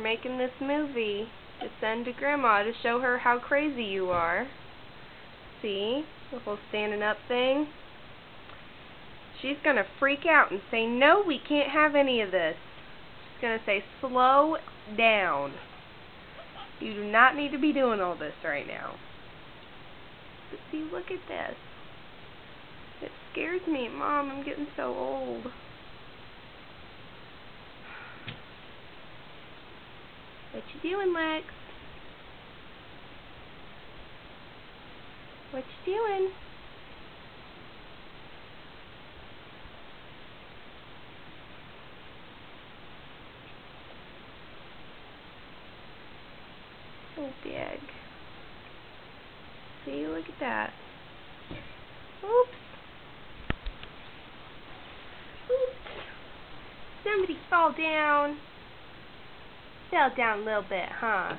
We're making this movie to send to Grandma to show her how crazy you are. See? The whole standing up thing. She's going to freak out and say, no, we can't have any of this. She's going to say, slow down. You do not need to be doing all this right now. But see, look at this. It scares me, Mom. I'm getting so old. What you doing, Lex? What you doing? So big. See, look at that. Oops. Oops. Somebody fall down. Fell down a little bit, huh?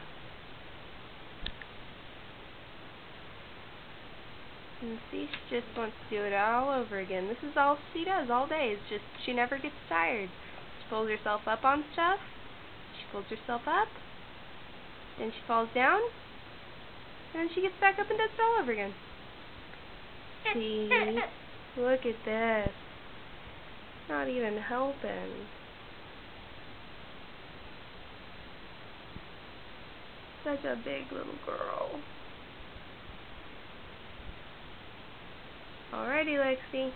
And see, she just wants to do it all over again. This is all she does all day. It's just she never gets tired. She pulls herself up on stuff. She pulls herself up. Then she falls down. And she gets back up and does it all over again. See? Look at this. Not even helping. Such a big little girl. Alrighty, Lexi.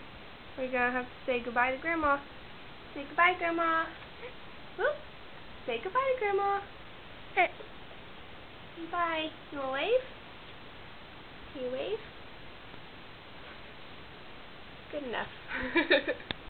We're gonna have to say goodbye to Grandma. Say goodbye, Grandma. Whoop. Say goodbye to Grandma. Bye. You wanna wave? Can you wave? Good enough.